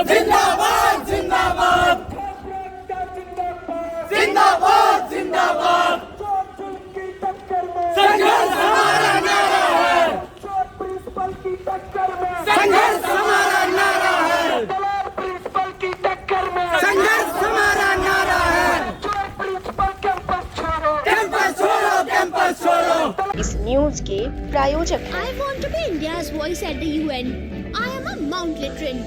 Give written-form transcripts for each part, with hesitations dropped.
जिंदाबाद जिंदाबाद जिंदाबाद जिंदाबाद संघर्ष हमारा नारा है, संघर्ष हमारा नारा है, संघर्ष हमारा नारा है, कैंपस छोड़ो कैंपस छोड़ो। इस न्यूज के प्रायोजक हैं। I want to be India's voice at the UN. I am a Mount Litran.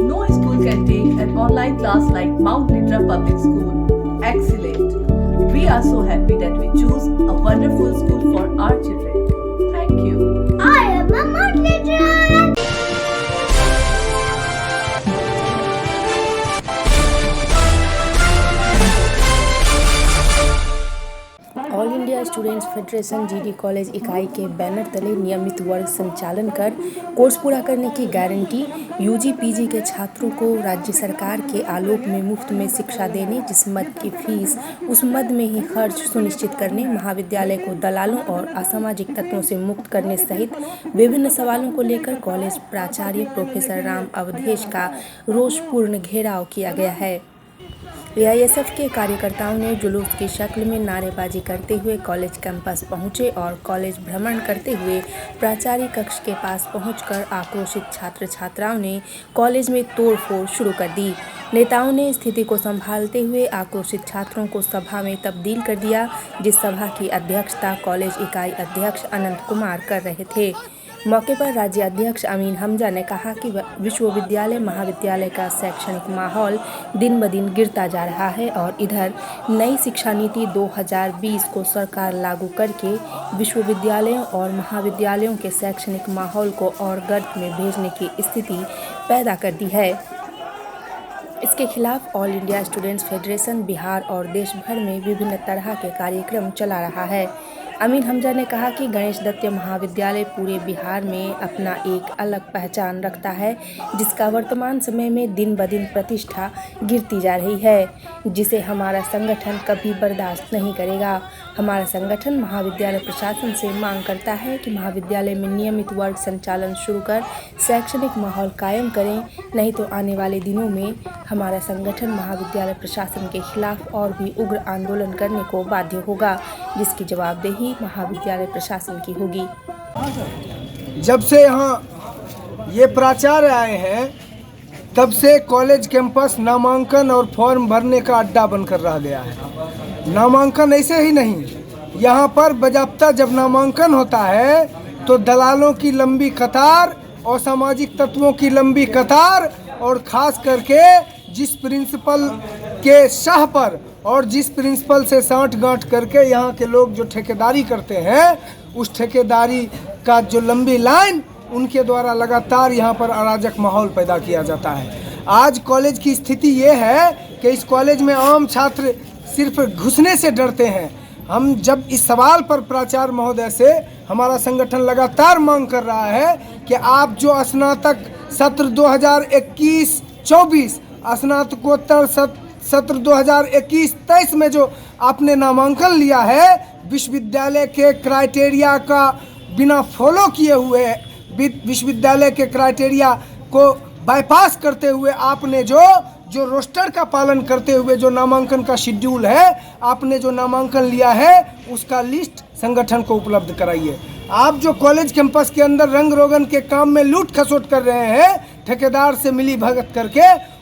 No school can take an online class like Mount Litra Public School. Excellent. We are so happy that we choose a wonderful school for our children. Thank you. I am a Mount Litran. All India students federation GD college इकाई के banner तले नियमित वर्ग संचालन कर course पूरा करने की गारंटी, यूजी पीजी के छात्रों को राज्य सरकार के आलोक में मुफ्त में शिक्षा देने, जिस मद की फीस उस मद में ही खर्च सुनिश्चित करने, महाविद्यालय को दलालों और असामाजिक तत्वों से मुक्त करने सहित विभिन्न सवालों को लेकर कॉलेज प्राचार्य प्रोफेसर राम अवधेश का रोषपूर्ण घेराव किया गया है। एआईएसएफ के कार्यकर्ताओं ने जुलूस की शक्ल में नारेबाजी करते हुए कॉलेज कैंपस पहुंचे और कॉलेज भ्रमण करते हुए प्राचार्य कक्ष के पास पहुंचकर आक्रोशित छात्र छात्राओं ने कॉलेज में तोड़फोड़ शुरू कर दी। नेताओं ने स्थिति को संभालते हुए आक्रोशित छात्रों को सभा में तब्दील कर दिया, जिस सभा की अध्यक्षता कॉलेज इकाई अध्यक्ष अनंत कुमार कर रहे थे। मौके पर राज्य अध्यक्ष अमीन हमजा ने कहा कि विश्वविद्यालय महाविद्यालय का शैक्षणिक माहौल दिन ब दिन गिरता जा रहा है और इधर नई शिक्षा नीति 2020 को सरकार लागू करके विश्वविद्यालयों और महाविद्यालयों के शैक्षणिक माहौल को और गर्त में भेजने की स्थिति पैदा कर दी है। इसके खिलाफ all India students federation Bihar और देश भर में विभिन्न तरह के कार्यक्रम चला रहा है। अमीन हमजा ने कहा कि गणेश दत्त महाविद्यालय पूरे बिहार में अपना एक अलग पहचान रखता है, जिसका वर्तमान समय में दिन ब दिन प्रतिष्ठा गिरती जा रही है, जिसे हमारा संगठन कभी बर्दाश्त नहीं करेगा। हमारा संगठन महाविद्यालय प्रशासन से मांग करता है कि महाविद्यालय में नियमित वर्ग संचालन शुरू कर शैक्षणिक माहौल कायम करें, नहीं तो आने वाले दिनों में हमारा संगठन महाविद्यालय प्रशासन के खिलाफ और भी उग्र आंदोलन करने को बाध्य होगा, जिसकी जवाबदेही महाविद्यालय प्रशासन की होगी। जब से यहाँ ये प्राचार्य आए हैं तब से कॉलेज कैंपस नामांकन और फॉर्म भरने का अड्डा बनकर रह गया है। नामांकन ऐसे ही नहीं, यहाँ पर बाज़ाब्ता जब नामांकन होता है तो दलालों की लंबी कतार और सामाजिक तत्वों की लंबी कतार और ख़ास करके जिस प्रिंसिपल के शाह पर और जिस प्रिंसिपल से साठ गांठ करके यहाँ के लोग जो ठेकेदारी करते हैं, उस ठेकेदारी का जो लंबी लाइन उनके द्वारा लगातार यहाँ पर अराजक माहौल पैदा किया जाता है। आज कॉलेज की स्थिति ये है कि इस कॉलेज में आम छात्र सिर्फ घुसने से डरते हैं। हम जब इस सवाल पर प्राचार्य महोदय से हमारा संगठन लगातार मांग कर रहा है कि आप जो स्नातक सत्र 2021-24 स्नातकोत्तर सत्र 2021-23 में जो आपने नामांकन लिया है, विश्वविद्यालय के क्राइटेरिया का बिना फॉलो किए हुए, विश्वविद्यालय के क्राइटेरिया को बाईपास करते हुए आपने जो रोस्टर का पालन करते हुए जो नामांकन का शेड्यूल है, आपने जो नामांकन लिया है उसका लिस्ट संगठन को उपलब्ध कराइए। आप जो कॉलेज कैंपस के अंदर रंग रोगन के काम में लूट खसोट कर रहे हैं ठेकेदार से मिली भगत करके,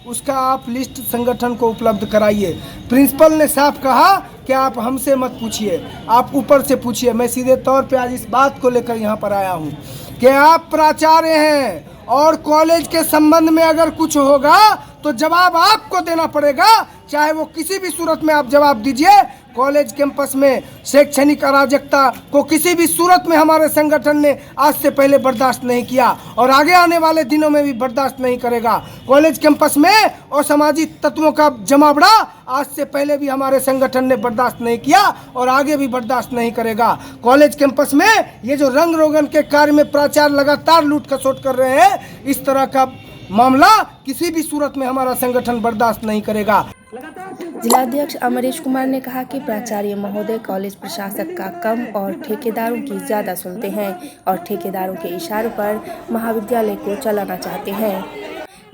उसका आप लिस्ट संगठन को उपलब्ध कराइए। प्रिंसिपल ने साफ कहा कि आप हमसे मत पूछिए, आप ऊपर से पूछिए। मैं सीधे तौर पे आज इस बात को लेकर यहाँ पर आया हूँ कि आप प्राचार्य हैं और कॉलेज के संबंध में अगर कुछ होगा तो जवाब आपको देना पड़ेगा, चाहे वो किसी भी सूरत में आप जवाब दीजिए। कॉलेज कैंपस में शैक्षणिक अराजकता को किसी भी सूरत में हमारे संगठन ने आज से पहले बर्दाश्त नहीं किया और आगे आने वाले दिनों में भी बर्दाश्त नहीं करेगा। कॉलेज कैंपस में असामाजिक तत्वों का जमावड़ा आज से पहले भी हमारे संगठन ने बर्दाश्त नहीं किया और आगे भी बर्दाश्त नहीं करेगा। कॉलेज कैंपस में ये जो रंग रोगन के कार्य में प्राचार्य लगातार लूट खसोट कर रहे हैं, इस तरह का मामला किसी भी सूरत में हमारा संगठन बर्दाश्त नहीं करेगा। जिलाध्यक्ष अमरीश कुमार ने कहा कि प्राचार्य महोदय कॉलेज प्रशासक का कम और ठेकेदारों की ज़्यादा सुनते हैं और ठेकेदारों के इशारों पर महाविद्यालय को चलाना चाहते हैं।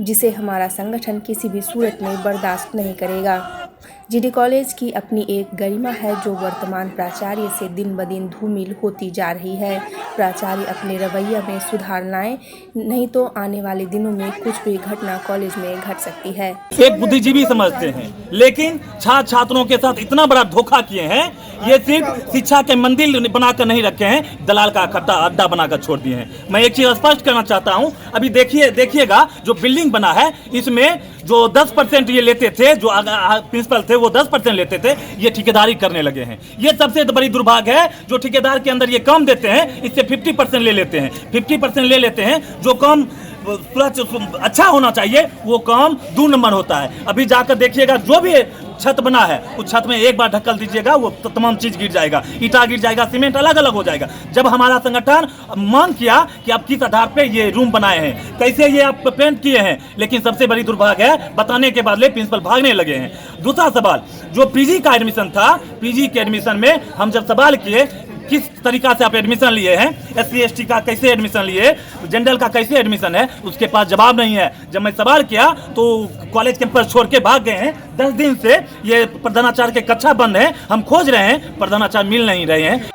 जिसे हमारा संगठन किसी भी सूरत में बर्दाश्त नहीं करेगा। जीडी कॉलेज की अपनी एक गरिमा है जो वर्तमान प्राचार्य से दिन ब दिन धूमिल होती जा रही है। प्राचार्य अपने रवैया में सुधार लाएं, नहीं तो आने वाले दिनों में कुछ भी घटना कॉलेज में घट सकती है। एक बुद्धिजीवी समझते हैं, लेकिन छात्र छात्रों के साथ इतना बड़ा धोखा किए हैं। ये सिर्फ शिक्षा के मंदिर बनाकर नहीं रखे हैं, दलाल का अड्डा बनाकर छोड़ दिए हैं। मैं एक चीज स्पष्ट करना चाहता हूं, अभी देखिएगा जो बिल्डिंग बना है, इसमें जो 10% ये लेते थे, जो प्रिंसिपल थे वो 10% लेते थे, ये ठेकेदारी करने लगे हैं। ये सबसे बड़ी दुर्भाग्य है। जो ठेकेदार के अंदर ये कम देते हैं, इससे 50% ले लेते हैं। 50% ले लेते हैं, जो कम अच्छा होना चाहिए वो काम 2 नंबर होता है। अभी जाकर देखिएगा, जो भी छत बना है उस छत में एक बार ढक्कल दीजिएगा, वो तमाम चीज गिर जाएगा, ईटा गिर जाएगा, सीमेंट अलग अलग हो जाएगा। जब हमारा संगठन मांग किया कि आप किस आधार पे ये रूम बनाए हैं, कैसे ये आप पेंट किए हैं, लेकिन सबसे बड़ी दुर्भाग्य है, बताने के बाद प्रिंसिपल भागने लगे हैं। दूसरा सवाल, जो पीजी का एडमिशन था, पीजी के एडमिशन में हम जब सवाल किए किस तरीका से आप एडमिशन लिए हैं, SC ST का कैसे एडमिशन लिए, जनरल का कैसे एडमिशन है, उसके पास जवाब नहीं है। जब मैं सवाल किया तो कॉलेज कैंपस छोड़ के भाग गए हैं। 10 दिन से ये प्रधानाचार्य के कक्षा बंद है, हम खोज रहे हैं, प्रधानाचार्य मिल नहीं रहे हैं।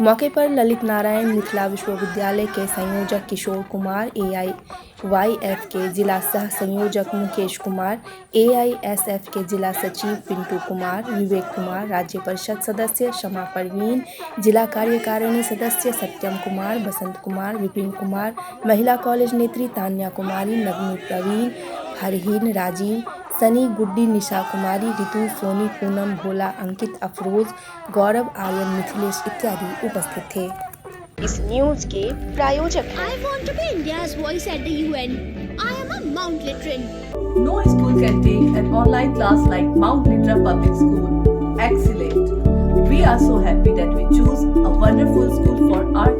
मौके पर ललित नारायण मिथिला विश्वविद्यालय के संयोजक किशोर कुमार, AIYF के जिला सह संयोजक मुकेश कुमार, AISF के जिला सचिव पिंटू कुमार, विवेक कुमार, राज्य परिषद सदस्य शमा परवीन, जिला कार्यकारिणी सदस्य सत्यम कुमार, बसंत कुमार, विपिन कुमार, महिला कॉलेज नेत्री तान्या कुमारी, नवनीत प्रवीण, हरहीन राजीव, सनी, गुड्डी, निशा कुमारी, रितु, सोनी, पूनम, भोला, अंकित, अफरोज, गौरव, आर्यन, मिथिलेश इत्यादि उपस्थित थे। इस न्यूज के प्रायोजक हैं। I want to be India's voice at the UN. I am a Mount Literan. No school can take an online class like Mount Litra Public School. Excellent. We are so happy that we choose a wonderful school for our